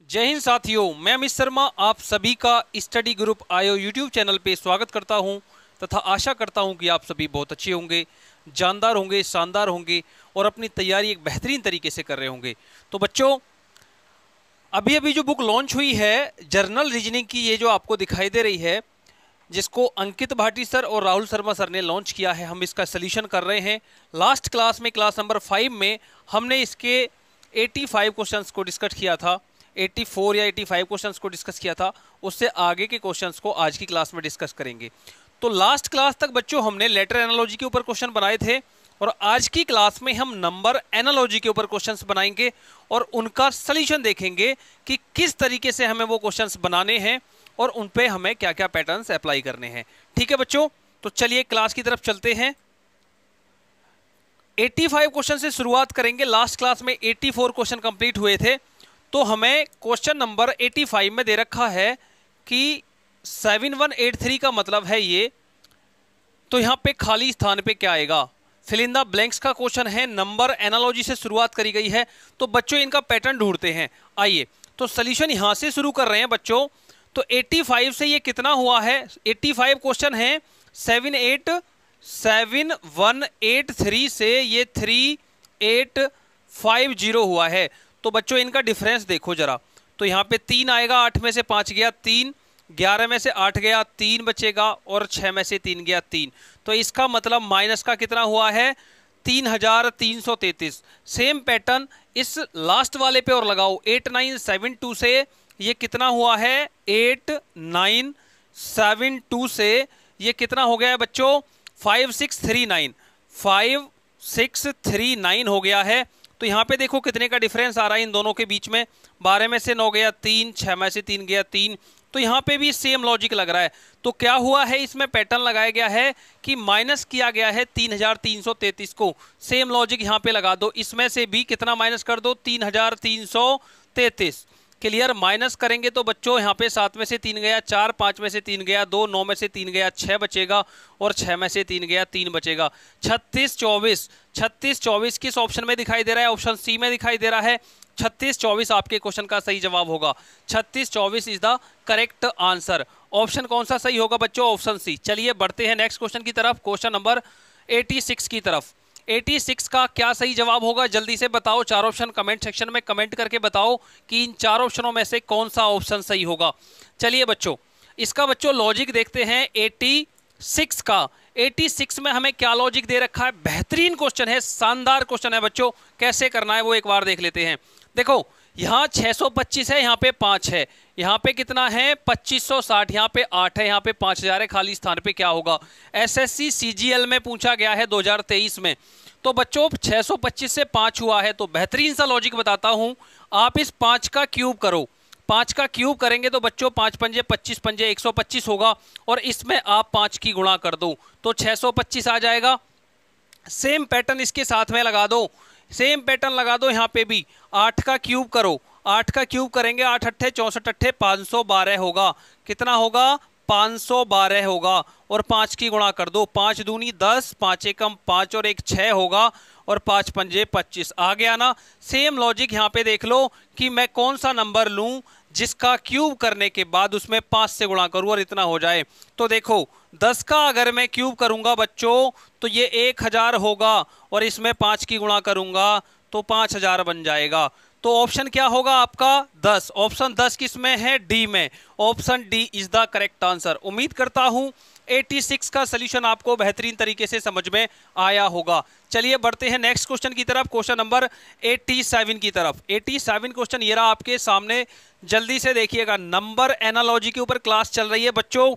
जय हिंद साथियों, मैं अमित शर्मा आप सभी का स्टडी ग्रुप आयो यूट्यूब चैनल पे स्वागत करता हूं तथा आशा करता हूं कि आप सभी बहुत अच्छे होंगे, जानदार होंगे, शानदार होंगे और अपनी तैयारी एक बेहतरीन तरीके से कर रहे होंगे। तो बच्चों, अभी अभी जो बुक लॉन्च हुई है जर्नल रीजनिंग की, ये जो आपको दिखाई दे रही है, जिसको अंकित भाटी सर और राहुल शर्मा सर ने लॉन्च किया है, हम इसका सॉल्यूशन कर रहे हैं। लास्ट क्लास में, क्लास नंबर 5 में हमने इसके 85 क्वेश्चंस को डिस्कस किया था, 84 या 85 क्वेश्चंस को डिस्कस किया था। उससे आगे के क्वेश्चंस को आज की क्लास में डिस्कस करेंगे। तो लास्ट क्लास तक बच्चों हमने लेटर एनालॉजी के ऊपर क्वेश्चन बनाए थे और आज की क्लास में हम नंबर एनालॉजी के ऊपर क्वेश्चंस बनाएंगे और उनका सॉल्यूशन देखेंगे कि किस तरीके से हमें वो क्वेश्चंस बनाने हैं और उन पे हमें क्या क्या पैटर्न्स अप्लाई करने हैं। ठीक है बच्चों, तो चलिए क्लास की तरफ चलते हैं। 85 क्वेश्चन से शुरुआत करेंगे। लास्ट क्लास में 84 क्वेश्चन कंप्लीट हुए थे, तो हमें क्वेश्चन नंबर 85 में दे रखा है कि 7183 का मतलब है ये। तो यहां पे खाली स्थान पे क्या आएगा, फिल इन द ब्लैंक्स का क्वेश्चन है, नंबर एनालॉजी से शुरुआत करी गई है। तो बच्चों इनका पैटर्न ढूंढते हैं। आइए, तो सॉल्यूशन यहां से शुरू कर रहे हैं बच्चों। तो 85 से ये कितना हुआ है, 85 क्वेश्चन है 7183 से ये 3850 हुआ है। तो बच्चों इनका डिफरेंस देखो जरा। तो यहाँ पे 3 आएगा, 8 में से 5 गया 3, 11 में से 8 गया 3 बचेगा और 6 में से 3 गया 3। तो इसका मतलब माइनस का कितना हुआ है, 3333। सेम पैटर्न इस लास्ट वाले पे और लगाओ। 8972 से ये कितना हुआ है, 8972 से ये कितना हो गया है बच्चों, 5639 हो गया है। तो यहाँ पे देखो कितने का डिफरेंस आ रहा है इन दोनों के बीच में। 12 में से 9 गया 3, 6 में से 3 गया 3। तो यहाँ पे भी सेम लॉजिक लग रहा है। तो क्या हुआ है, इसमें पैटर्न लगाया गया है कि माइनस किया गया है 3333 को। सेम लॉजिक यहाँ पे लगा दो, इसमें से भी कितना माइनस कर दो, 3333। क्लियर, माइनस करेंगे तो बच्चों यहाँ पे 7 में से 3 गया 4, 5 में से 3 गया 2, 9 में से 3 गया 6 बचेगा और 6 में से 3 गया 3 बचेगा। 3624 किस ऑप्शन में दिखाई दे रहा है, ऑप्शन सी में दिखाई दे रहा है। 3624 आपके क्वेश्चन का सही जवाब होगा। 3624 is the correct answer. Option कौन सा सही होगा बच्चों, ऑप्शन सी। चलिए बढ़ते हैं नेक्स्ट क्वेश्चन की तरफ, क्वेश्चन नंबर 86 की तरफ। 86 का क्या सही जवाब होगा, जल्दी से बताओ। 4 ऑप्शन कमेंट सेक्शन में कमेंट करके बताओ कि इन 4 ऑप्शनों में से कौन सा ऑप्शन सही होगा। चलिए बच्चों, इसका बच्चों लॉजिक देखते हैं 86 का। 86 में हमें क्या लॉजिक दे रखा है, बेहतरीन क्वेश्चन है, शानदार क्वेश्चन है बच्चों। कैसे करना है वो एक बार देख लेते हैं। देखो यहाँ 625 है, यहाँ पे 5 है, यहाँ पे कितना है 2560, यहाँ पे 8 है, यहाँ पे 5000 है, खाली स्थान पे क्या होगा। एसएससी सीजीएल में पूछा गया है 2023 में। तो बच्चों 625 से 5 हुआ है, तो बेहतरीन सा लॉजिक बताता हूं। आप इस 5 का क्यूब करो, 5 का क्यूब करेंगे तो बच्चों 5 पंजे 25 पंजे 125 होगा और इसमें आप 5 की गुणा कर दो तो 625 आ जाएगा। सेम पैटर्न इसके साथ में लगा दो, सेम पैटर्न लगा दो यहाँ पे भी। 8 का क्यूब करो, 8 का क्यूब करेंगे 8 अट्ठे 64 अट्ठे 512 होगा। कितना होगा, 512 होगा और 5 की गुणा कर दो, 5 दूनी 10, 5 एकम 5 और 1 6 होगा और 5 पंजे 25 आ गया ना। सेम लॉजिक यहाँ पे देख लो कि मैं कौन सा नंबर लूं जिसका क्यूब करने के बाद उसमें 5 से गुणा करूं और इतना हो जाए। तो देखो 10 का अगर मैं क्यूब करूंगा बच्चों तो ये 1000 होगा और इसमें 5 की गुणा करूंगा तो 5000 बन जाएगा। तो ऑप्शन क्या होगा आपका, 10। ऑप्शन 10 किस में है, डी में। Option D is the correct answer. उम्मीद करता हूं 86 का सलूशन आपको बेहतरीन तरीके से समझ में आया होगा। चलिए बढ़ते हैं नेक्स्ट क्वेश्चन की तरफ, क्वेश्चन नंबर 87 की तरफ। 87 क्वेश्चन ये रहा आपके सामने, जल्दी से देखिएगा। नंबर एनालॉजी के ऊपर क्लास चल रही है बच्चों।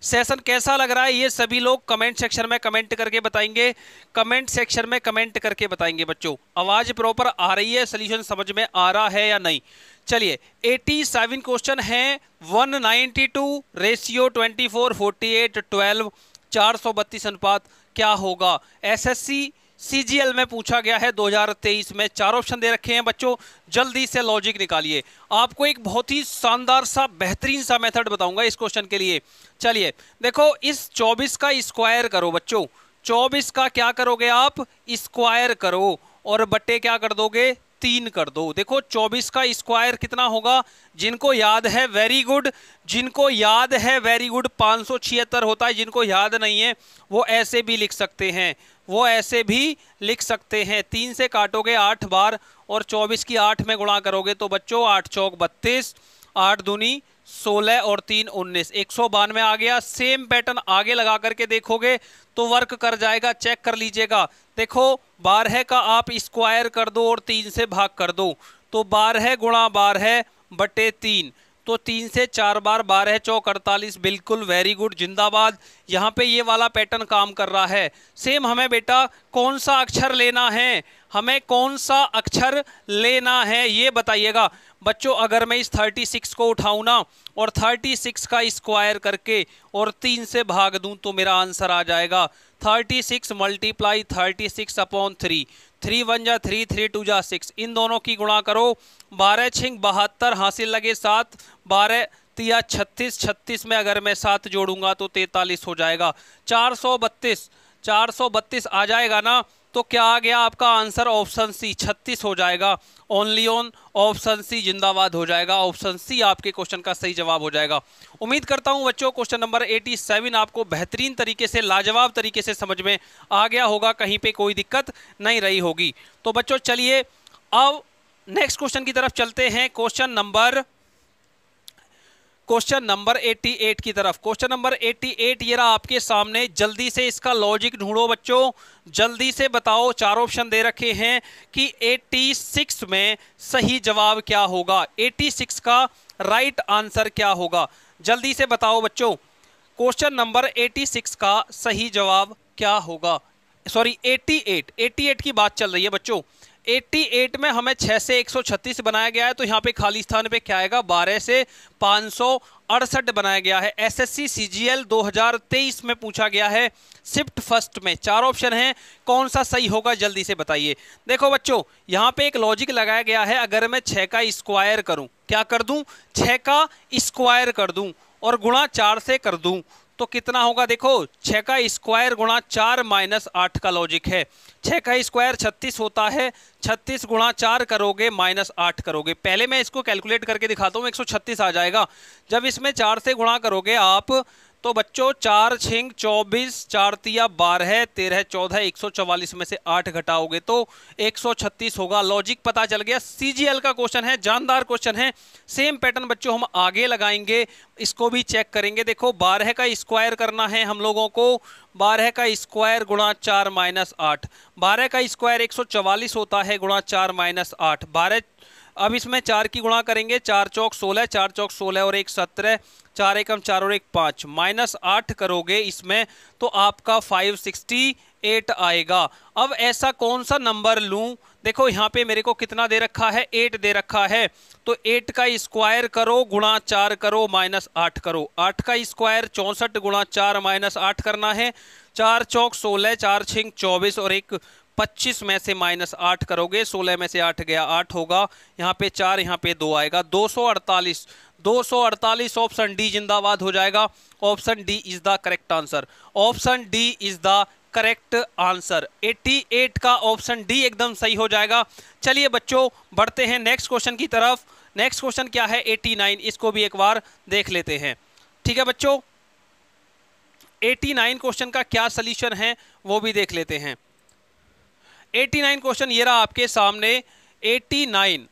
सेशन कैसा लग रहा है ये सभी लोग कमेंट सेक्शन में कमेंट करके बताएंगे, कमेंट सेक्शन में कमेंट करके बताएंगे बच्चों। आवाज प्रॉपर आ रही है, सॉल्यूशन समझ में आ रहा है या नहीं। चलिए 87 क्वेश्चन है 192 रेशियो 24 48 12 432 अनुपात क्या होगा। एसएससी सीजीएल में पूछा गया है 2023 में। 4 ऑप्शन दे रखे हैं बच्चों, जल्दी से लॉजिक निकालिए। आपको एक बहुत ही शानदार सा बेहतरीन सा मेथड बताऊंगा इस क्वेश्चन के लिए। चलिए देखो, इस 24 का स्क्वायर करो बच्चों। 24 का क्या करोगे आप, स्क्वायर करो और बट्टे क्या कर दोगे, 3 कर दो। देखो 24 का स्क्वायर कितना होगा, जिनको याद है वेरी गुड, जिनको याद है वेरी गुड, 576 होता है। जिनको याद नहीं है वो ऐसे भी लिख सकते हैं, वो ऐसे भी लिख सकते हैं। 3 से काटोगे 8 बार और 24 की 8 में गुणा करोगे तो बच्चों 8 चौक 32, 8 दूनी 16 और 3 19, 192 आ गया। सेम पैटर्न आगे लगा करके देखोगे तो वर्क कर जाएगा, चेक कर लीजिएगा। देखो 12 का आप स्क्वायर कर दो और 3 से भाग कर दो तो 12 गुणा 12 बटे 3, तो 3 से 4 बार 12 चौक 48, बिल्कुल वेरी गुड, जिंदाबाद। यहाँ पे ये वाला पैटर्न काम कर रहा है। सेम हमें बेटा कौन सा अक्षर लेना है, हमें कौन सा अक्षर लेना है ये बताइएगा बच्चों। अगर मैं इस 36 को उठाऊं ना और 36 का स्क्वायर करके और 3 से भाग दूं तो मेरा आंसर आ जाएगा 36 मल्टीप्लाई 36 अपॉन 3, 3 1 जा 3, 3 2 जा 6, इन दोनों की गुणा करो। 12 छिंग 72 हासिल लगे 7, 12 तिया 36, 36 में अगर मैं 7 जोड़ूंगा तो 43 हो जाएगा। 432, 432 आ जाएगा ना, तो क्या आ गया आपका आंसर, ऑप्शन सी 36 हो जाएगा। ओनली ऑन ऑप्शन सी जिंदाबाद हो जाएगा, ऑप्शन सी आपके क्वेश्चन का सही जवाब हो जाएगा। उम्मीद करता हूं बच्चों क्वेश्चन नंबर 87 आपको बेहतरीन तरीके से, लाजवाब तरीके से समझ में आ गया होगा, कहीं पे कोई दिक्कत नहीं रही होगी। तो बच्चों चलिए अब नेक्स्ट क्वेश्चन की तरफ चलते हैं, क्वेश्चन नंबर 88 की तरफ। क्वेश्चन नंबर 88 ये रहा आपके सामने, जल्दी से इसका लॉजिक ढूंढो बच्चों, जल्दी से बताओ। 4 ऑप्शन दे रखे हैं कि 86 में सही जवाब क्या होगा, 86 का राइट आंसर क्या होगा, जल्दी से बताओ बच्चों। क्वेश्चन नंबर 86 का सही जवाब क्या होगा, सॉरी 88 की बात चल रही है बच्चों। 88 में हमें 6 से 136 बनाया गया है, तो यहाँ पे खाली स्थान पे क्या आएगा, 12 से 568 बनाया गया है। एसएससी सीजीएल 2023 में पूछा गया है शिफ्ट फर्स्ट में। 4 ऑप्शन हैं, कौन सा सही होगा जल्दी से बताइए। देखो बच्चों यहाँ पे एक लॉजिक लगाया गया है, अगर मैं 6 का स्क्वायर करूं, क्या कर दूं, 6 का स्क्वायर कर दूं और गुणा 4 से कर दूं तो कितना होगा। देखो 6 का स्क्वायर गुणा 4 माइनस 8 का लॉजिक है। 6 का स्क्वायर 36 होता है, 36 गुणा 4 करोगे माइनस 8 करोगे। पहले मैं इसको कैलकुलेट करके दिखाता हूँ, 136 आ जाएगा। जब इसमें 4 से गुणा करोगे आप तो बच्चों 4 छिंग 24, 4 तिया 12, 13 14, 144 में से 8 घटाओगे तो 136 होगा। लॉजिक पता चल गया। सीजीएल का क्वेश्चन है, जानदार क्वेश्चन है। सेम पैटर्न बच्चों हम आगे लगाएंगे, इसको भी चेक करेंगे। देखो 12 का स्क्वायर करना है हम लोगों को, 12 का स्क्वायर गुणा 4 माइनस 8, 12 का स्क्वायर 144 होता है गुणा 4 माइनस 8, 12। अब इसमें 4 की गुणा करेंगे, 4 चौक 16, 4 चौक 16 और 1 17, 4 एकम 4 और 1 5, माइनस 8 करोगे इसमें तो आपका 568 आएगा। अब ऐसा कौन सा नंबर लूं, देखो यहाँ पे मेरे को कितना दे रखा है, 8 दे रखा है, तो 8 का स्क्वायर करो गुणा 4 करो माइनस 8 करो। 8 का स्क्वायर 64 गुणा 4 माइनस 8 करना है, 4 चौक 16, 4 छिंग 24 और 1 25 में से माइनस 8 करोगे, 16 में से 8 गया 8 होगा, यहाँ पे 4 यहाँ पे 2 आएगा, 248, 248 ऑप्शन डी जिंदाबाद हो जाएगा। Option D is the correct answer, option D is the correct answer. 88 का ऑप्शन डी एकदम सही हो जाएगा। चलिए बच्चों बढ़ते हैं नेक्स्ट क्वेश्चन की तरफ। नेक्स्ट क्वेश्चन क्या है, 89, इसको भी एक बार देख लेते हैं। ठीक है बच्चों, 89 क्वेश्चन का क्या सोल्यूशन है वो भी देख लेते हैं। 89 क्वेश्चन ये रहा आपके सामने। 89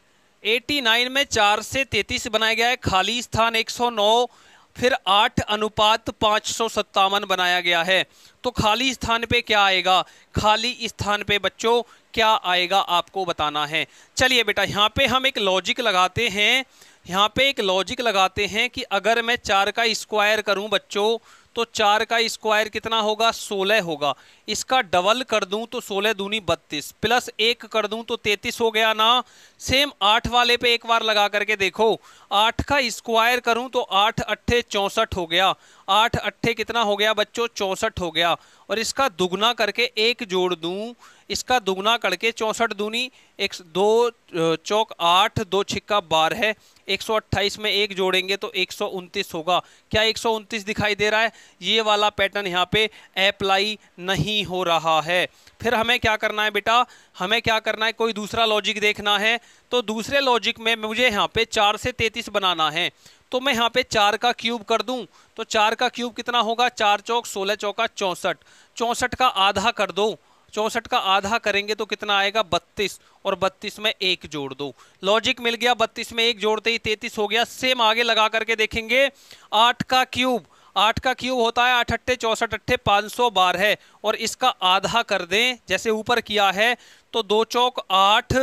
में 4 से 33 बनाया गया है, खाली स्थान 109, फिर 8 अनुपात 557 बनाया गया है। तो खाली स्थान पे क्या आएगा, खाली स्थान पे बच्चों क्या आएगा आपको बताना है। चलिए बेटा यहाँ पे हम एक लॉजिक लगाते हैं, यहाँ पे एक लॉजिक लगाते हैं कि अगर मैं 4 का स्क्वायर करूं बच्चों तो 4 का स्क्वायर कितना होगा, 16 होगा। इसका डबल कर दूं तो 16 दूनी 32 प्लस 1 कर दूं तो 33 हो गया ना। सेम 8 वाले पे एक बार लगा करके देखो, 8 का स्क्वायर करूं तो 8 अट्ठे 64 हो गया, 8 अट्ठे कितना हो गया बच्चों, 64 हो गया। और इसका दुगना करके 1 जोड़ दूं, इसका दुगना करके 64 दूनी 2 चौक 8, 2 छिक्का 12 है, 128 में 1 जोड़ेंगे तो 129 होगा। क्या 129 दिखाई दे रहा है? ये वाला पैटर्न यहाँ पे अप्लाई नहीं हो रहा है। फिर हमें क्या करना है बेटा? हमें क्या करना है? कोई दूसरा लॉजिक देखना है। तो दूसरे लॉजिक में मुझे यहाँ पे 4 से 33 बनाना है, तो मैं यहाँ पे 4 का क्यूब कर दूं तो 4 का क्यूब कितना होगा? 4 चौक 16 चौका 64, 64 का आधा कर दो, 64 का आधा करेंगे तो कितना आएगा? 32, और 32 में 1 जोड़ दो। लॉजिक मिल गया, 32 में 1 जोड़ते ही 33 हो गया। सेम आगे लगा करके देखेंगे, 8 का क्यूब, 8 का क्यूब होता है 8 अट्ठे 64 अट्ठे 512 है, और इसका आधा कर दें जैसे ऊपर किया है तो 2 चौक 8,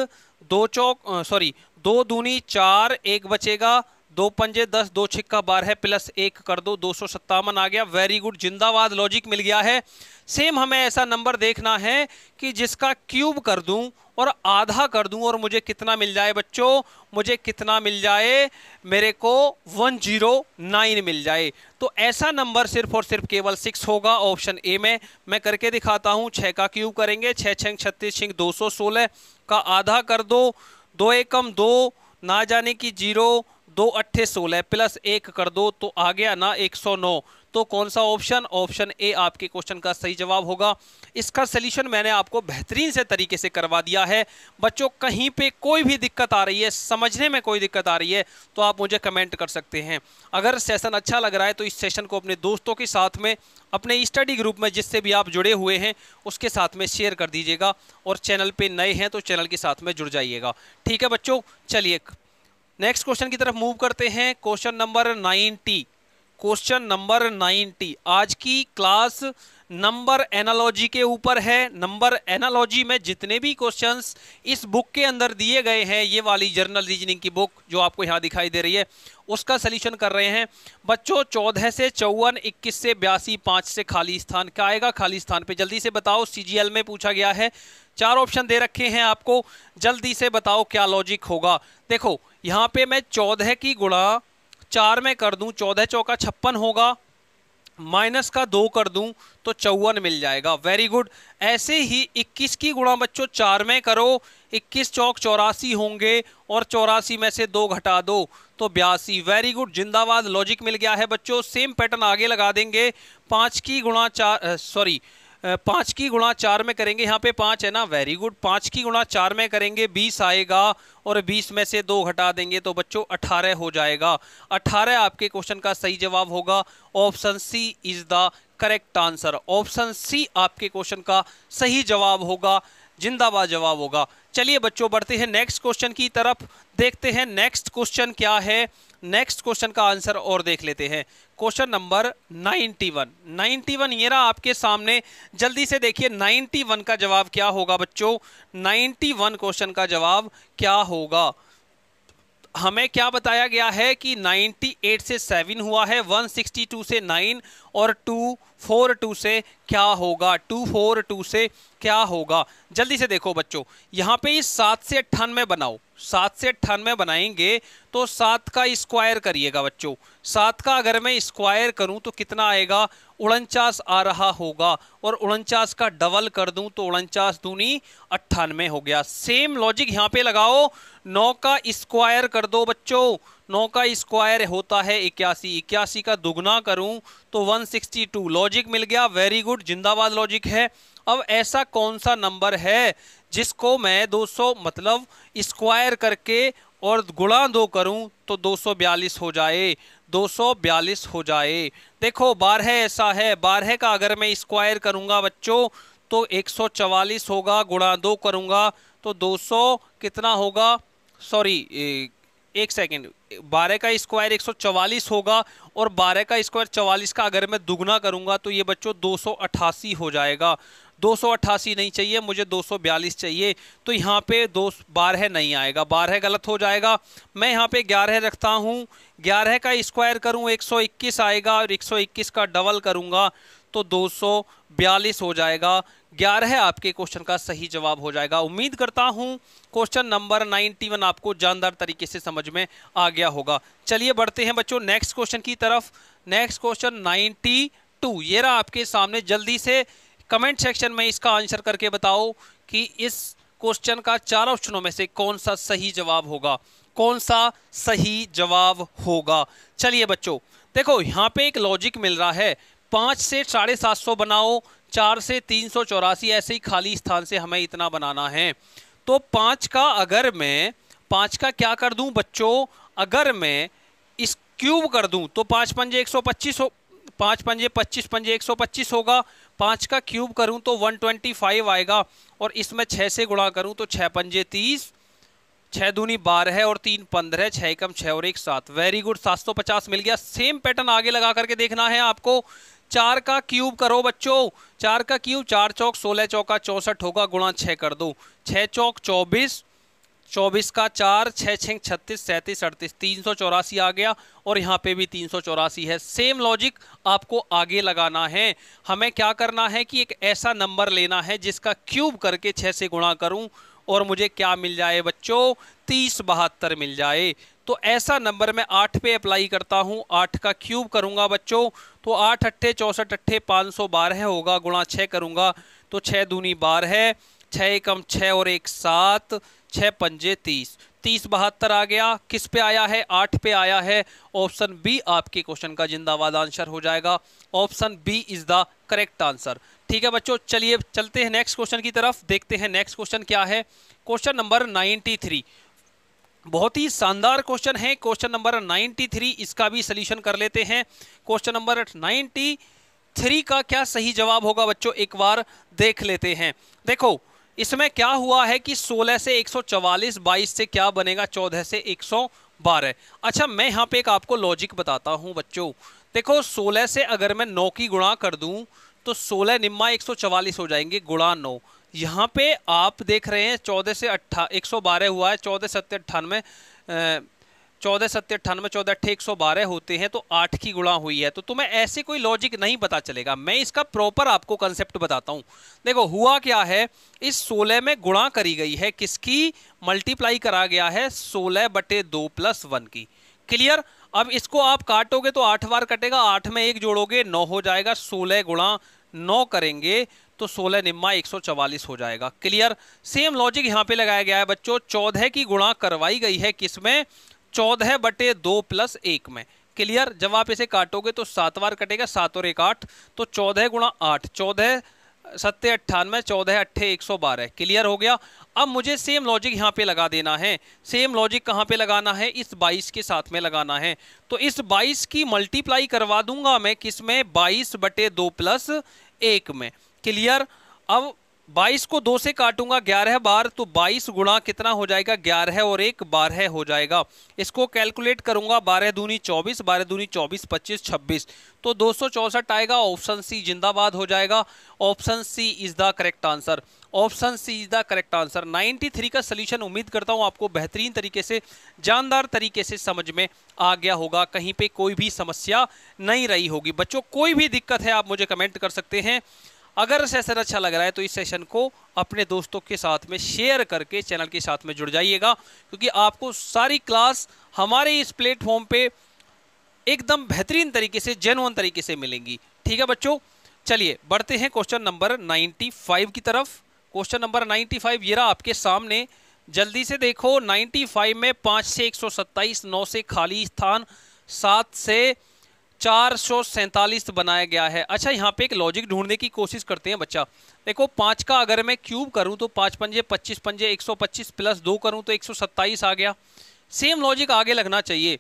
2 दूनी 4, 1 बचेगा, 2 पंजे 10, 2 छिक्का 12 प्लस 1 कर दो, 257 आ गया। वेरी गुड, जिंदाबाद, लॉजिक मिल गया है। सेम हमें ऐसा नंबर देखना है कि जिसका क्यूब कर दूं और आधा कर दूं और मुझे कितना मिल जाए बच्चों? मुझे कितना मिल जाए? मेरे को 109 मिल जाए। तो ऐसा नंबर सिर्फ और सिर्फ केवल 6 होगा ऑप्शन ए में। मैं करके दिखाता हूं। 6 का क्यूब करेंगे, 6 6 36 6 216 का आधा कर दो, 2 एकम 2, ना जाने की 0, 2 अट्ठे 16 प्लस 1 कर दो तो आ गया ना 109। तो कौन सा ऑप्शन? ऑप्शन ए आपके क्वेश्चन का सही जवाब होगा। इसका सलूशन मैंने आपको बेहतरीन से तरीके से करवा दिया है। बच्चों कहीं पे कोई भी दिक्कत आ रही है, समझने में कोई दिक्कत आ रही है तो आप मुझे कमेंट कर सकते हैं। अगर सेशन अच्छा लग रहा है तो इस सेशन को अपने दोस्तों के साथ में, अपने स्टडी ग्रुप में जिससे भी आप जुड़े हुए हैं उसके साथ में शेयर कर दीजिएगा, और चैनल पे नए हैं तो चैनल के साथ में जुड़ जाइएगा। ठीक है बच्चों, चलिए नेक्स्ट क्वेश्चन की तरफ मूव करते हैं। क्वेश्चन नंबर 90, क्वेश्चन नंबर 90 आज की क्लास नंबर एनालॉजी के ऊपर है। नंबर एनालॉजी में जितने भी क्वेश्चंस इस बुक के अंदर दिए गए हैं, ये वाली जर्नल रीजनिंग की बुक जो आपको यहाँ दिखाई दे रही है, उसका सलूशन कर रहे हैं बच्चों। 14 से 54, 21 से 82, 5 से खाली स्थान। क्या आएगा खाली स्थान पे? जल्दी से बताओ, CGL में पूछा गया है। 4 ऑप्शन दे रखे हैं आपको, जल्दी से बताओ क्या लॉजिक होगा। देखो यहाँ पे मैं 14 की गुणा 4 में कर दूं, 14 चौका 56 होगा, माइनस का 2 कर दूं तो 54 मिल जाएगा। Very good. ऐसे ही 21 की गुणा बच्चों 4 में करो, 21 चौक 84 होंगे, और 84 में से 2 घटा दो तो 82। वेरी गुड, जिंदाबाद, लॉजिक मिल गया है बच्चों। सेम पैटर्न आगे लगा देंगे। 5 की गुणा 4 में करेंगे, यहाँ पे 5 है ना, वेरी गुड। 5 की गुणा 4 में करेंगे 20 आएगा, और 20 में से 2 घटा देंगे तो बच्चों 18 हो जाएगा। 18 आपके क्वेश्चन का सही जवाब होगा। Option C is the correct answer. Option C आपके क्वेश्चन का सही जवाब होगा, जिंदाबाद जवाब होगा। चलिए बच्चों बढ़ते हैं नेक्स्ट क्वेश्चन की तरफ, देखते हैं नेक्स्ट क्वेश्चन क्या है। नेक्स्ट क्वेश्चन का आंसर और देख लेते हैं। क्वेश्चन नंबर 91 ये रहा आपके सामने। जल्दी से देखिए 91 का जवाब क्या होगा बच्चों? 91 क्वेश्चन का जवाब क्या होगा? हमें क्या बताया गया है कि 98 से 7 हुआ है, 162 से 9, और 242 से क्या होगा? 242 से क्या होगा? जल्दी से देखो बच्चों, यहाँ पे इस 7 से 98 बनाओ। 7 से 98 बनाएंगे तो 7 का स्क्वायर करिएगा बच्चों। 7 का अगर मैं स्क्वायर करूं तो कितना आएगा? 49 आ रहा होगा, और 49 का डबल कर दूं तो 49 दूनी 98 हो गया। सेम लॉजिक यहाँ पे लगाओ। 9 का स्क्वायर कर दो बच्चों, 9 का स्क्वायर होता है 81, 81 का दुगना करूं तो 162। लॉजिक मिल गया, वेरी गुड, जिंदाबाद, लॉजिक है। अब ऐसा कौन सा नंबर है जिसको मैं 200 मतलब स्क्वायर करके और गुणा 2 करूं तो 242 हो जाए, 242 हो जाए। देखो 12 ऐसा है, 12 का अगर मैं स्क्वायर करूंगा बच्चों तो 144 होगा, गुणा 2 करूंगा तो 200 कितना होगा? सॉरी एक सेकेंड, 12 का स्क्वायर 144 होगा, और 12 का स्क्वायर 44 का अगर मैं दुगना करूंगा तो ये बच्चों 288 हो जाएगा। 288 नहीं चाहिए मुझे, 242 चाहिए। तो यहाँ पे 12 नहीं आएगा, 12 गलत हो जाएगा। मैं यहाँ पे 11 रखता हूँ, 11 का स्क्वायर करूँ 121 आएगा, और 121 का डबल करूँगा तो 242 हो जाएगा। 11 आपके क्वेश्चन का सही जवाब हो जाएगा। उम्मीद करता हूँ क्वेश्चन नंबर 91 आपको जानदार तरीके से समझ में आ गया होगा। चलिए बढ़ते हैं बच्चों नेक्स्ट क्वेश्चन की तरफ। नेक्स्ट क्वेश्चन 92 ये रहा आपके सामने। जल्दी से कमेंट सेक्शन में इसका आंसर करके बताओ कि इस क्वेश्चन का 4 ऑप्शनों में से कौन सा सही जवाब होगा, कौन सा सही जवाब होगा। चलिए बच्चों देखो यहाँ पे एक लॉजिक मिल रहा है, 5 से 750 बनाओ, 4 से 384, ऐसे ही खाली स्थान से हमें इतना बनाना है। तो 5 का अगर मैं 5 का क्या कर दूं बच्चों, अगर मैं इस क्यूब कर दूं तो 5 पंजे 125 हो, 5 पंजे 25 पंजे 125 होगा। 5 का क्यूब करूं तो 125 आएगा, और इसमें 6 से गुणा करूं तो 6 पंजे 30, 6 दूनी 12 और 3 15, 6 एकम 6 और 1 7। वेरी गुड, 750 मिल गया। सेम पैटर्न आगे लगा करके देखना है आपको। 4 का क्यूब करो बच्चों, 4 का क्यूब 4 चौक 16 चौका 64 होगा, गुणा 6 कर दो, 6 चौक 24, 24 का 4, 6 6 36 37 38, 384 आ गया, और यहाँ पे भी 384 है। सेम लॉजिक आपको आगे लगाना है। हमें क्या करना है कि एक ऐसा नंबर लेना है जिसका क्यूब करके 6 से गुणा करूं और मुझे क्या मिल जाए बच्चों, 3072 मिल जाए। तो ऐसा नंबर मैं 8 पे अप्लाई करता हूं। 8 का क्यूब करूंगा बच्चों तो 8 अट्ठे 64 अट्ठे 512 होगा, गुणा 6 करूंगा तो 6 दूनी 12, 6 एकम 6 और 1 7, 6 पंजे 30, 3072 आ गया। किस पे आया है, 8 पे आया है। ऑप्शन बी आपके क्वेश्चन का जिंदाबाद आंसर हो जाएगा। Option B is the correct answer. ठीक है बच्चों, चलिए चलते हैं नेक्स्ट क्वेश्चन की तरफ, देखते हैं नेक्स्ट क्वेश्चन क्या है। क्वेश्चन नंबर 93, बहुत ही शानदार क्वेश्चन है। क्वेश्चन नंबर 93, इसका भी सॉल्यूशन कर लेते हैं। क्वेश्चन नंबर 93 का क्या सही जवाब होगा बच्चों, एक बार देख लेते हैं। देखो इसमें क्या हुआ है कि 16 से 144, 22 से क्या बनेगा, 14 से 112। अच्छा मैं यहाँ पे एक आपको लॉजिक बताता हूँ बच्चों। देखो 16 से अगर मैं 9 की गुणा कर दूं तो 16 निम्मा 144 हो जाएंगे, गुणा 9। यहाँ पे आप देख रहे हैं 14 से 112 हुआ है, 14 सत्ते 98, 14 सत्ते 98, 14 अट्ठे 112 होते हैं, तो 8 की गुणा हुई है। तो तुम्हें ऐसे कोई लॉजिक नहीं पता चलेगा, मैं इसका प्रॉपर आपको कंसेप्ट बताता हूँ। देखो हुआ क्या है, इस 16 में गुणा करी गई है, किसकी, मल्टीप्लाई करा गया है 16/2 + 1 की। क्लियर। अब इसको आप काटोगे तो 8 बार कटेगा, 8 में 1 जोड़ोगे 9 हो जाएगा, 16 गुणा 9 करेंगे तो 16 निम्मा 144 हो जाएगा। क्लियर। सेम लॉजिक यहाँ पे लगाया गया है बच्चों। 14 की गुणा करवाई गई है किसमें, 14/2 + 1 में। क्लियर। जब आप इसे काटोगे तो 7 बार कटेगा, 7 और 1 8, तो 14 गुणा 8, 14 सत्ते 98, 14 अट्ठे 112। क्लियर हो गया। अब मुझे सेम लॉजिक यहाँ पे लगा देना है। सेम लॉजिक कहाँ पे लगाना है, इस 22 के साथ में लगाना है। तो इस 22 की मल्टीप्लाई करवा दूंगा मैं किसमें, 22/2 + 1 में। क्लियर। अब 22 को 2 से काटूंगा 11 बार, तो 22 गुणा कितना हो जाएगा, 11 और 1 12 हो जाएगा। इसको कैलकुलेट करूंगा, 12 दूनी 24, 12 दूनी 24, 25 26, तो 264 आएगा। ऑप्शन सी जिंदाबाद हो जाएगा। Option C is the correct answer. Option C is the correct answer. 93 का सोल्यूशन उम्मीद करता हूं आपको बेहतरीन तरीके से, जानदार तरीके से समझ में आ गया होगा, कहीं पे कोई भी समस्या नहीं रही होगी। बच्चों कोई भी दिक्कत है आप मुझे कमेंट कर सकते हैं। अगर सेशन अच्छा लग रहा है तो इस सेशन को अपने दोस्तों के साथ में शेयर करके चैनल के साथ में जुड़ जाइएगा, क्योंकि आपको सारी क्लास हमारे इस प्लेटफॉर्म पे एकदम बेहतरीन तरीके से, जेन्युइन तरीके से मिलेंगी। ठीक है बच्चों, चलिए बढ़ते हैं क्वेश्चन नंबर 95 की तरफ। क्वेश्चन नंबर 95 ये रहा आपके सामने, जल्दी से देखो। 95 में 5 से 127, 9 से खाली स्थान, 7 से 447 बनाया गया है। अच्छा यहाँ पे एक लॉजिक ढूंढने की कोशिश करते हैं बच्चा। देखो 5 का अगर मैं क्यूब करूं तो 5 पंजे 25 पंजे 125 + 2 करूं तो 127 आ गया। सेम लॉजिक आगे लगना चाहिए।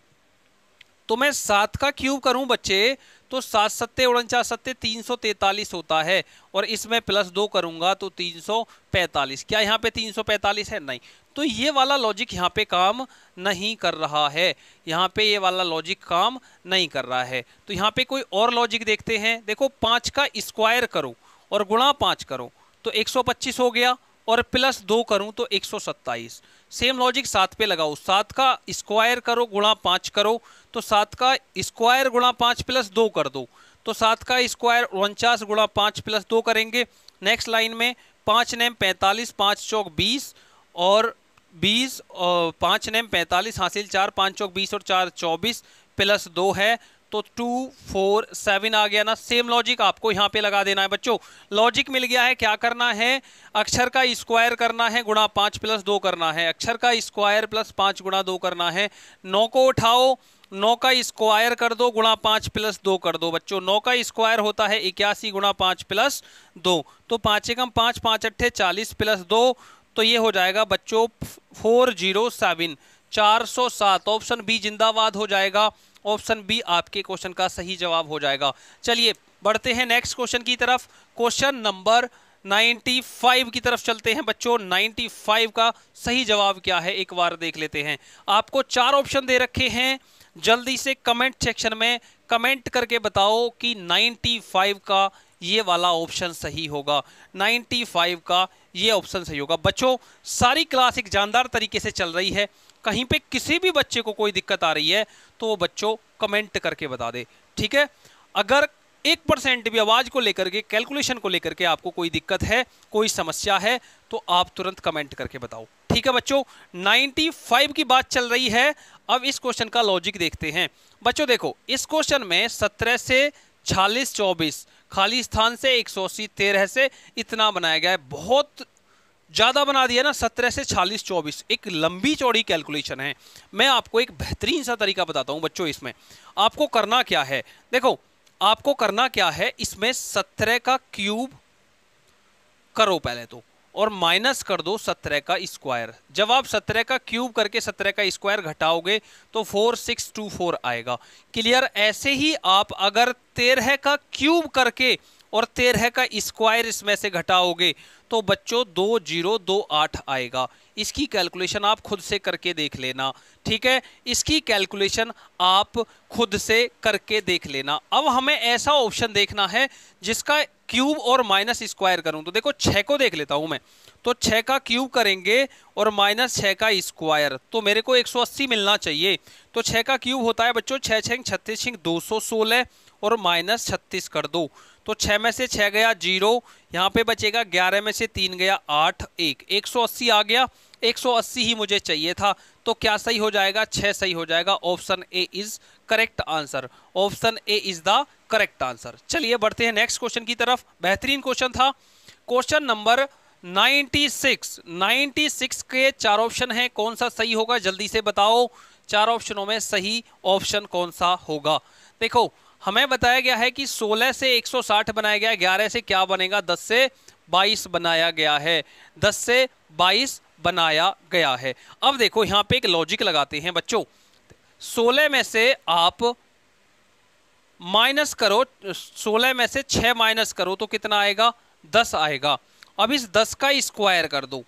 तो मैं 7 का क्यूब करूं बच्चे तो 7 सत्ते 49 सत्ते 343 होता है, और इसमें +2 करूंगा तो 345। क्या यहाँ पे 345 है, नहीं। तो ये वाला लॉजिक यहाँ पे काम नहीं कर रहा है, यहाँ पे ये वाला लॉजिक काम नहीं कर रहा है। तो यहाँ पे कोई और लॉजिक देखते हैं। देखो 5 का स्क्वायर करो और गुणा 5 करो तो 125 हो गया, और +2 करूं तो 127। सेम लॉजिक 7 पे लगाओ। 7 का स्क्वायर करो गुणा 5 करो तो 7 का स्क्वायर गुणा 5 +2 कर दो, तो 7 का स्क्वायर 49 गुणा 5 +2 करेंगे। नेक्स्ट लाइन में 5 नेम 45, 5 चौक 20 और 20 और 5 नेम 45 हासिल 4, 5 चौक 20 और 4 24 +2 है तो 2 4 7 आ गया ना। सेम लॉजिक आपको यहाँ पे लगा देना है बच्चों। लॉजिक मिल गया है, क्या करना है, अक्षर का स्क्वायर करना है गुणा 5 + 2 करना है, अक्षर का स्क्वायर + 5 गुणा 2 करना है। 9 को उठाओ, 9 का स्क्वायर कर दो गुणा 5 + 2 कर दो बच्चों। 9 का स्क्वायर होता है 81 गुणा 5 + 2, तो 5 एकम 5, 5 अट्ठे 40 + 2, तो ये हो जाएगा बच्चों 407, 407। ऑप्शन बी जिंदाबाद हो जाएगा। ऑप्शन बी आपके क्वेश्चन का सही जवाब हो जाएगा। चलिए बढ़ते हैं नेक्स्ट क्वेश्चन की तरफ। क्वेश्चन नंबर 95 की तरफ चलते हैं बच्चों। 95 का सही जवाब क्या है एक बार देख लेते हैं। आपको 4 ऑप्शन दे रखे हैं, जल्दी से कमेंट सेक्शन में कमेंट करके बताओ कि 95 का ये वाला ऑप्शन सही होगा। 95 का ये ऑप्शन सही होगा बच्चों। सारी क्लास एक जानदार तरीके से चल रही है, कहीं पे किसी भी बच्चे को कोई दिक्कत आ रही है तो वो बच्चों कमेंट करके बता दे, ठीक है। अगर 1% भी आवाज को लेकर के, कैलकुलेशन को लेकर के आपको कोई दिक्कत है, कोई समस्या है, तो आप तुरंत कमेंट करके बताओ, ठीक है बच्चों। 95 की बात चल रही है। अब इस क्वेश्चन का लॉजिक देखते हैं बच्चों। देखो इस क्वेश्चन में 17 से 46 24, खाली स्थान से 180, 13 से इतना बनाया गया है। बहुत ज्यादा बना दिया ना, 17 से 46 24, एक लंबी चौड़ी कैलकुलेशन है। मैं आपको एक बेहतरीन सा तरीका बताता हूं बच्चों। इसमें आपको करना क्या है, देखो आपको करना क्या है, इसमें 17 का क्यूब करो पहले तो, और माइनस कर दो 17 का स्क्वायर। जब आप 17 का क्यूब करके 17 का स्क्वायर घटाओगे तो 4624 आएगा। क्लियर। ऐसे ही आप अगर 13 का क्यूब करके और 13 का स्क्वायर इसमें से घटाओगे तो बच्चों 2028 आएगा। इसकी कैलकुलेशन आप खुद से करके देख लेना, ठीक है। इसकी कैलकुलेशन आप खुद से करके देख लेना। अब हमें ऐसा ऑप्शन देखना है जिसका क्यूब और माइनस स्क्वायर करूं। तो देखो 6 को देख लेता हूं मैं, तो 6 का क्यूब करेंगे और -6 का स्क्वायर, तो मेरे को 180 मिलना चाहिए। तो 6 का क्यूब होता है बच्चों 6 6 36 216 और -36 कर दो, तो 6 में से 6 गया 0, यहाँ पे बचेगा 11 में से 3 गया 8, 1, 180 आ गया। 180 ही मुझे चाहिए था, तो क्या सही हो जाएगा, 6 सही हो जाएगा। Option A is correct answer. Option A is the correct answer. चलिए बढ़ते हैं नेक्स्ट क्वेश्चन की तरफ। बेहतरीन क्वेश्चन था। क्वेश्चन नंबर 96 के 4 ऑप्शन हैं, कौन सा सही होगा जल्दी से बताओ। 4 ऑप्शनों में सही ऑप्शन कौन सा होगा। देखो हमें बताया गया है कि 16 से 160 बनाया गया, 11 से क्या बनेगा, 10 से 22 बनाया गया है, 10 से 22 बनाया गया है। अब देखो यहां पे एक लॉजिक लगाते हैं बच्चों। 16 में से आप माइनस करो, 16 में से 6 माइनस करो तो कितना आएगा, 10 आएगा। अब इस 10 का स्क्वायर कर दो,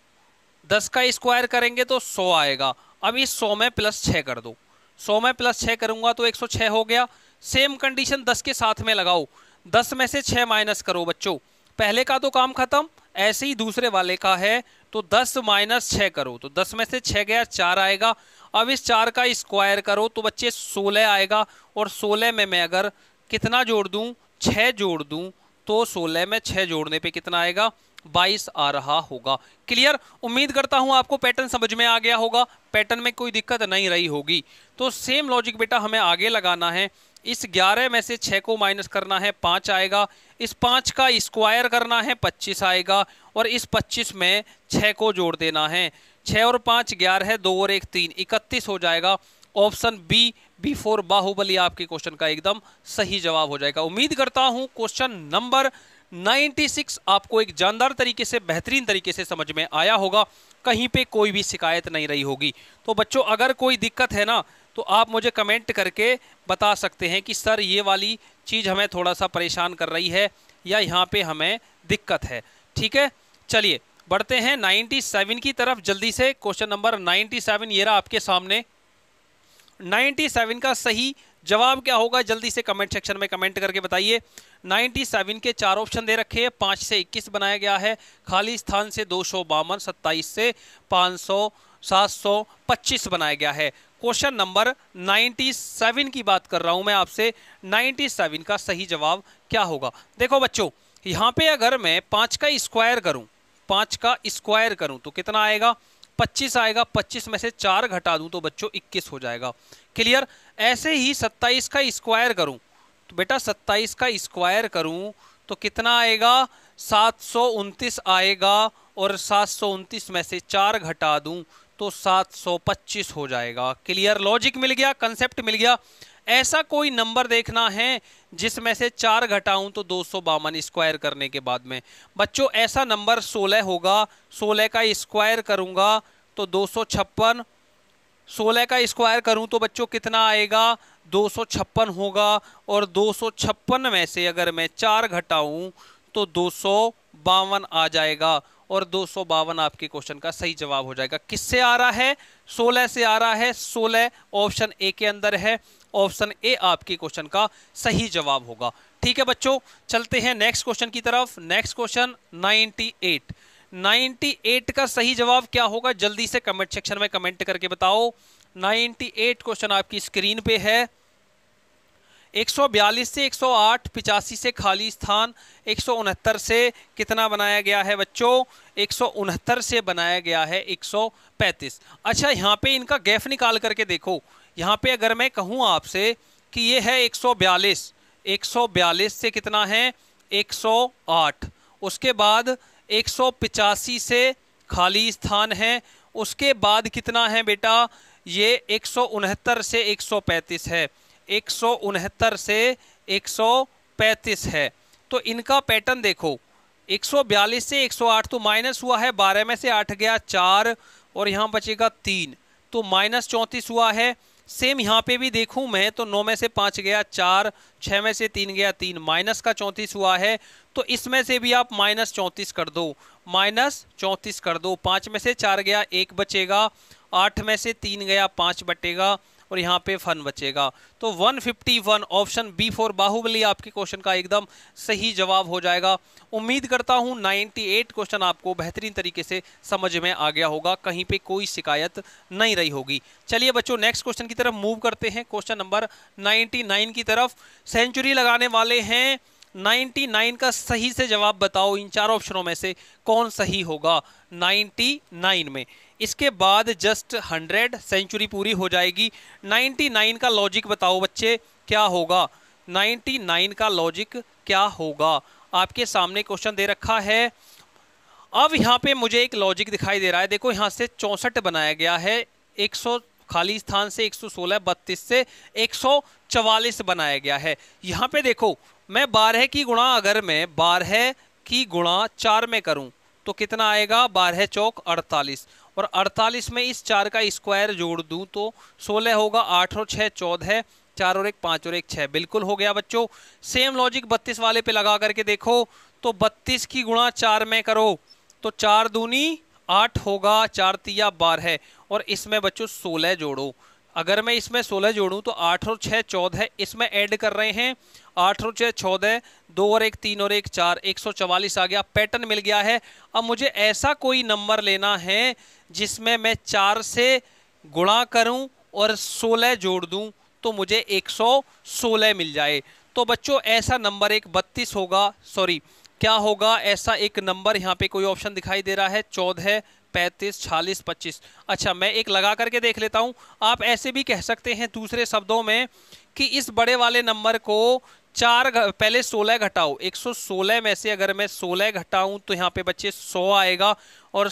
10 का स्क्वायर करेंगे तो 100 आएगा। अब इस 100 में +6 कर दो, 100 में +6 करूंगा तो 106 हो गया। सेम कंडीशन 10 के साथ में लगाओ, 10 में से 6 माइनस करो बच्चों, पहले का तो काम खत्म, ऐसे ही दूसरे वाले का है, तो 10 - 6 करो, तो 10 में से 6 गया 4 आएगा। अब इस 4 का स्क्वायर करो तो बच्चे 16 आएगा, और 16 में मैं अगर कितना जोड़ दूं, 6 जोड़ दूं, तो 16 में 6 जोड़ने पे कितना आएगा, 22 आ रहा होगा। क्लियर। उम्मीद करता हूं आपको पैटर्न समझ में आ गया होगा, पैटर्न में कोई दिक्कत नहीं रही होगी। तो सेम लॉजिक बेटा हमें आगे लगाना है। इस 11 में से 6 को माइनस करना है, 5 आएगा। इस 5 का स्क्वायर करना है, 25 आएगा। और इस 25 में 6 को जोड़ देना है, 6 और 5 11 है, 2 और 1 3, 31 हो जाएगा। ऑप्शन बी B4 बाहुबली आपके क्वेश्चन का एकदम सही जवाब हो जाएगा। उम्मीद करता हूं क्वेश्चन नंबर 96 आपको एक जानदार तरीके से, बेहतरीन तरीके से समझ में आया होगा, कहीं पे कोई भी शिकायत नहीं रही होगी। तो बच्चों अगर कोई दिक्कत है ना तो आप मुझे कमेंट करके बता सकते हैं कि सर ये वाली चीज़ हमें थोड़ा सा परेशान कर रही है या यहाँ पे हमें दिक्कत है, ठीक है। चलिए बढ़ते हैं 97 की तरफ जल्दी से। क्वेश्चन नंबर 97 ये रहा आपके सामने। 97 का सही जवाब क्या होगा जल्दी से कमेंट सेक्शन में कमेंट करके बताइए। 97 के 4 ऑप्शन दे रखे हैं, 5 से 21 बनाया गया है, खाली स्थान से 252, 27 से 500, 725 बनाया गया है। क्वेश्चन नंबर 97 की बात कर रहा हूं मैं आपसे। 97 का सही जवाब क्या होगा। देखो बच्चों यहां पे अगर मैं 5 का स्क्वायर करूं, 5 का स्क्वायर करूं तो कितना आएगा, 25 आएगा। 25 में से 4 घटा दूं तो बच्चों 21 हो जाएगा। क्लियर। ऐसे ही 27 का स्क्वायर करूं तो बेटा 27 का स्क्वायर करूं तो कितना आएगा, 729 आएगा, और 729 में से 4 घटा दूं तो 725 हो जाएगा। क्लियर, लॉजिक मिल गया, कंसेप्ट मिल गया। ऐसा कोई नंबर देखना है जिसमें से 4 घटाऊं तो 252 स्क्वायर करने के बाद में। बच्चों ऐसा नंबर 16 होगा, 16 का स्क्वायर करूंगा तो 256, 16 का स्क्वायर करूं तो बच्चों कितना आएगा, 256 होगा, और 256 में से अगर मैं 4 घटाऊं तो 252 आ जाएगा, और 252 आपके क्वेश्चन का सही जवाब हो जाएगा। किससे आ रहा है, 16 से आ रहा है, 16 ऑप्शन ए के अंदर है, ऑप्शन ए आपके क्वेश्चन का सही जवाब होगा। ठीक है बच्चों, चलते हैं नेक्स्ट क्वेश्चन की तरफ। नेक्स्ट क्वेश्चन 98, 98 का सही जवाब क्या होगा, जल्दी से कमेंट सेक्शन में कमेंट करके बताओ। 98 क्वेश्चन आपकी स्क्रीन पे है। 142 से 108, 85 से खाली स्थान, 169 से कितना बनाया गया है बच्चों, 169 से बनाया गया है 135। अच्छा, यहाँ पे इनका गैप निकाल करके देखो। यहाँ पे अगर मैं कहूँ आपसे कि ये है 142, 142 से कितना है 108, उसके बाद 185 से खाली स्थान है, उसके बाद कितना है बेटा, ये 169 से 135 है, 169 से 135 है। तो इनका पैटर्न देखो, 142 से 108 तो माइनस हुआ है, 12 में से 8 गया 4, और यहाँ बचेगा 3, तो माइनस 34 हुआ है। सेम यहाँ पे भी देखूं मैं तो 9 में से 5 गया 4, 6 में से 3 गया 3, माइनस का 34 हुआ है। तो इसमें से भी आप माइनस 34 कर दो, माइनस 34 कर दो, 5 में से 4 गया 1 बचेगा, 8 में से 3 गया 5 बटेगा, और यहाँ पे फन बचेगा। तो 151 ऑप्शन बी फॉर बाहुबली आपके क्वेश्चन का एकदम सही जवाब हो जाएगा। उम्मीद करता हूँ 98 क्वेश्चन आपको बेहतरीन तरीके से समझ में आ गया होगा, कहीं पे कोई शिकायत नहीं रही होगी। चलिए बच्चों नेक्स्ट क्वेश्चन की तरफ मूव करते हैं, क्वेश्चन नंबर 99 की तरफ। सेंचुरी लगाने वाले हैं, 99 का सही से जवाब बताओ, इन 4 ऑप्शनों में से कौन सही होगा 99 में। इसके बाद जस्ट 100 सेंचुरी पूरी हो जाएगी। 99 का लॉजिक बताओ बच्चे क्या होगा, 99 का लॉजिक क्या होगा। आपके सामने क्वेश्चन दे रखा है। अब यहाँ पे मुझे एक लॉजिक दिखाई दे रहा है, देखो यहाँ से 64 बनाया गया है, 100 खाली स्थान से 116, 32 से 144 बनाया गया है। यहाँ पे देखो मैं 12 की गुणा, अगर मैं 12 की गुणा 4 में करूं तो कितना आएगा, 12 चौक 48, और 48 में इस 4 का स्क्वायर जोड़ दूं तो 16 होगा, 8 और 6 14, 4 और 1 5 और 1 6, बिल्कुल हो गया बच्चों। सेम लॉजिक 32 वाले पे लगा करके देखो, तो 32 की गुणा 4 में करो तो 4 दूनी 8 होगा, 4 तिया 12, और इसमें बच्चों 16 जोड़ो। अगर मैं इसमें 16 जोड़ूं तो 8 और 6 14, इसमें ऐड कर रहे हैं, 8 और 6 14, 2 और 1 3 और 1 4, 144 आ गया, पैटर्न मिल गया है। अब मुझे ऐसा कोई नंबर लेना है जिसमें मैं 4 से गुणा करूं और 16 जोड़ दूं तो मुझे 116 मिल जाए। तो बच्चों ऐसा नंबर एक 32 होगा, सॉरी क्या होगा, ऐसा एक नंबर यहाँ पे कोई ऑप्शन दिखाई दे रहा है, 14, 35, 46, 25। अच्छा मैं एक लगा करके देख लेता हूँ। आप ऐसे भी कह सकते हैं दूसरे शब्दों में कि इस बड़े वाले नंबर को 4 पहले 16 घटाओ, 116 में से अगर मैं 16 घटाऊं तो यहाँ पे बच्चे 100 आएगा, और